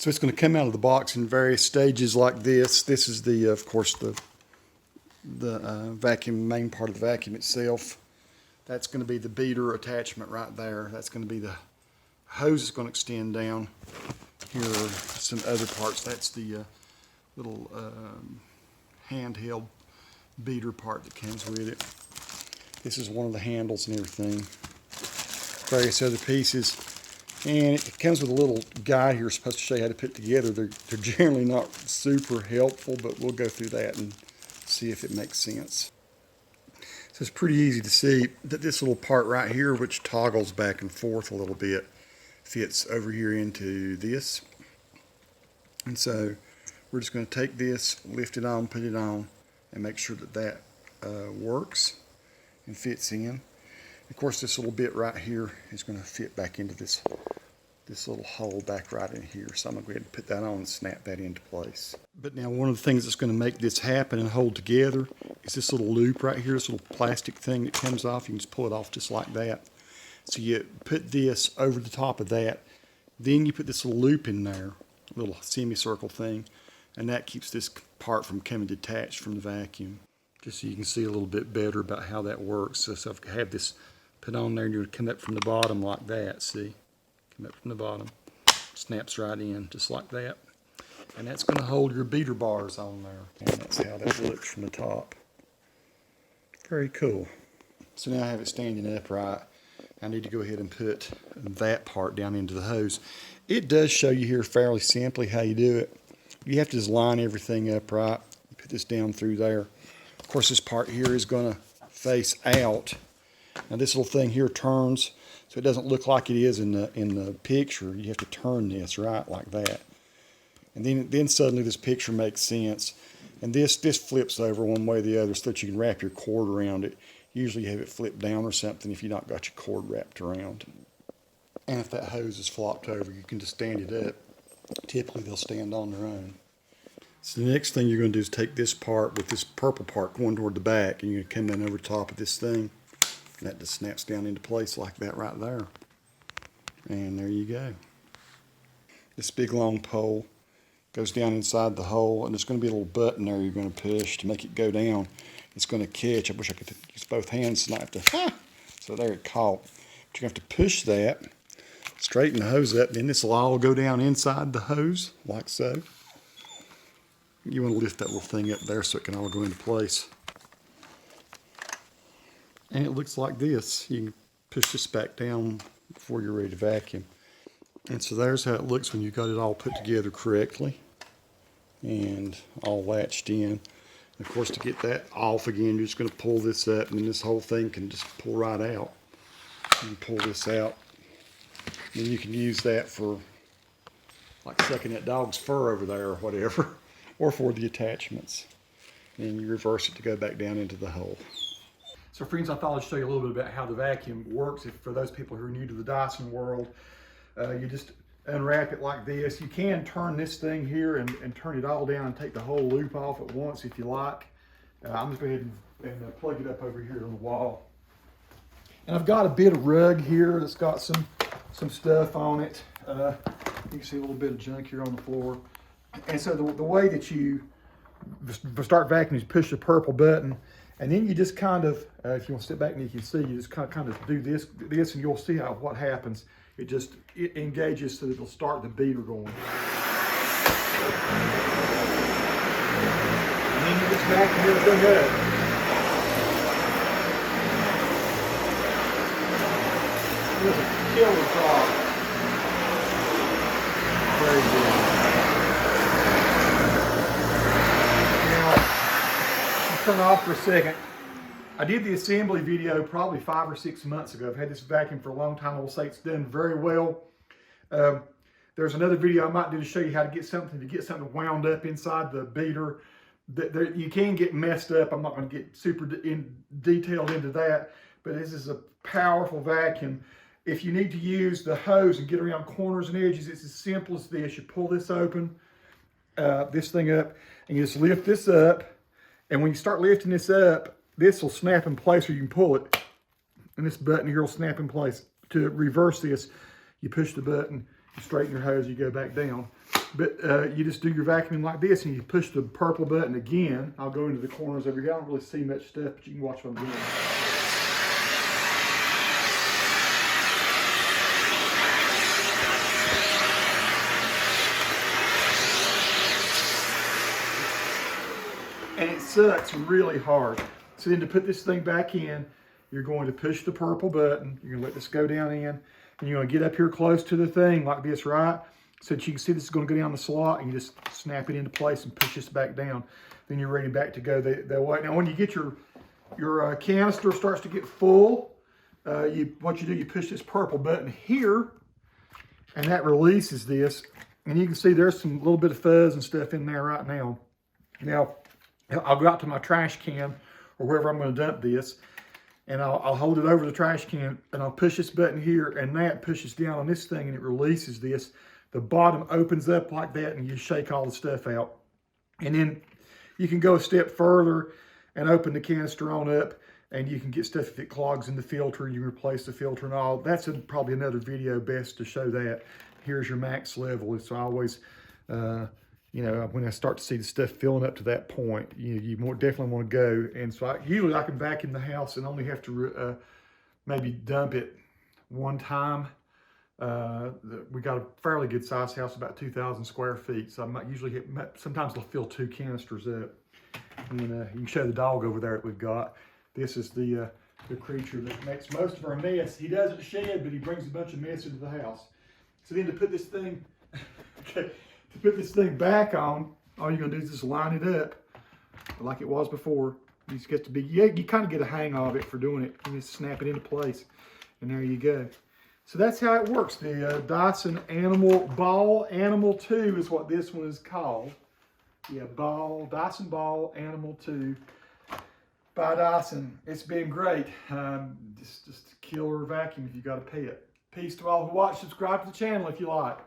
So it's going to come out of the box in various stages like this. This is the, of course, the vacuum, main part of the vacuum itself. That's going to be the beater attachment right there. That's going to be the hose that's going to extend down. Here are some other parts. That's the little handheld beater part that comes with it. This is one of the handles and everything. Various other pieces. And it comes with a little guide here supposed to show you how to put it together. They're generally not super helpful, but we'll go through that and see if it makes sense. So it's pretty easy to see that this little part right here, which toggles back and forth a little bit, fits over here into this. And so we're just going to take this, lift it on, put it on, and make sure that that works and fits in. Of course, this little bit right here is going to fit back into this little hole back right in here. So I'm going to go ahead and put that on and snap that into place. But now one of the things that's going to make this happen and hold together is this little loop right here, this little plastic thing that comes off. You can just pull it off just like that. So you put this over the top of that. Then you put this little loop in there, a little semicircle thing, and that keeps this part from coming detached from the vacuum. Just so you can see a little bit better about how that works. So if I have this put on there, and you're going to come up from the bottom like that, see? Come up from the bottom, snaps right in just like that. And that's going to hold your beater bars on there. And that's how that looks from the top. Very cool. So now I have it standing upright. I need to go ahead and put that part down into the hose. It does show you here fairly simply how you do it. You have to just line everything up right. Put this down through there. Of course, this part here is going to face out. Now this little thing here turns, so it doesn't look like it is in the picture. You have to turn this right like that. And then suddenly this picture makes sense. And this flips over one way or the other so that you can wrap your cord around it. Usually you have it flipped down or something if you've not got your cord wrapped around. And if that hose is flopped over, you can just stand it up. Typically they'll stand on their own. So the next thing you're going to do is take this part with this purple part going toward the back, and you're going to come down over the top of this thing. And that just snaps down into place like that right there. And there you go. This big long pole goes down inside the hole, and there's going to be a little button there you're going to push to make it go down. It's going to catch. I wish I could use both hands tonight to, so there it caught. But you're going to have to push that, straighten the hose up, and then this will all go down inside the hose, like so. You want to lift that little thing up there so it can all go into place. And it looks like this. You can push this back down before you're ready to vacuum. And so there's how it looks when you got it all put together correctly and all latched in. Of course, to get that off again, you're just going to pull this up, and then this whole thing can just pull right out. You can pull this out. Then you can use that for like sucking that dog's fur over there or whatever, or for the attachments. And you reverse it to go back down into the hole. So friends, I thought I'd show you a little bit about how the vacuum works. For those people who are new to the Dyson world, you just unwrap it like this. You can turn this thing here and turn it all down and take the whole loop off at once if you like. I'm just going to go ahead and plug it up over here on the wall. And I've got a bit of rug here that's got some stuff on it. You can see a little bit of junk here on the floor. And so the way that you start vacuuming is push the purple button, and then you just kind of, if you want to step back and you can see, you just kind of do this, and you'll see what happens. It engages so that it'll start the beater going. And then you just vacuum everything up. It was a killer product. Very good. Now, I'll turn off for a second. I did the assembly video probably 5 or 6 months ago. I've had this vacuum for a long time. I will say it's done very well. There's another video I might do to show you how to get something wound up inside the beater. You can get messed up. I'm not going to get super detailed into that, but this is a powerful vacuum. If you need to use the hose and get around corners and edges, it's as simple as this. You pull this open, this thing up, and you just lift this up. And when you start lifting this up, this will snap in place, or you can pull it, and this button here will snap in place. To reverse this, you push the button, you straighten your hose, you go back down. But you just do your vacuuming like this, and you push the purple button again. I'll go into the corners over here. I don't really see much stuff, but you can watch what I'm doing. And it sucks really hard. So then to put this thing back in, you're going to push the purple button. You're gonna let this go down in, and you're gonna get up here close to the thing like this, right? So that you can see this is gonna go down the slot, and you just snap it into place and push this back down. Then you're ready back to go that way. Now when you get your canister starts to get full, what you do, you push this purple button here, and that releases this. And you can see there's some little bit of fuzz and stuff in there right now. Now, I'll go out to my trash can or wherever I'm going to dump this, and I'll hold it over the trash can, and I'll push this button here, and that pushes down on this thing, and it releases this. The bottom opens up like that, and you shake all the stuff out. And then you can go a step further and open the canister on up, and you can get stuff if it clogs in the filter. You replace the filter and all. That's probably another video best to show that. Here's your max level. So I always... you know, when I start to see the stuff filling up to that point, you more definitely want to go. And so usually I can vacuum the house and only have to maybe dump it one time. We got a fairly good sized house, about 2,000 square feet. So I might usually sometimes I'll fill 2 canisters up. And you can show the dog over there that we've got. This is the creature that makes most of our mess. He doesn't shed, but he brings a bunch of mess into the house. So then to put this thing, okay. To put this thing back on, all you're gonna do is just line it up like it was before. You just get to be, you kind of get a hang of it for doing it. You just snap it into place, and there you go. So that's how it works. The Dyson Ball Animal 2 is what this one is called. Yeah, Dyson Ball Animal 2 by Dyson. It's been great. Just a killer vacuum if you got a pet. Peace to all who watch. Subscribe to the channel if you like.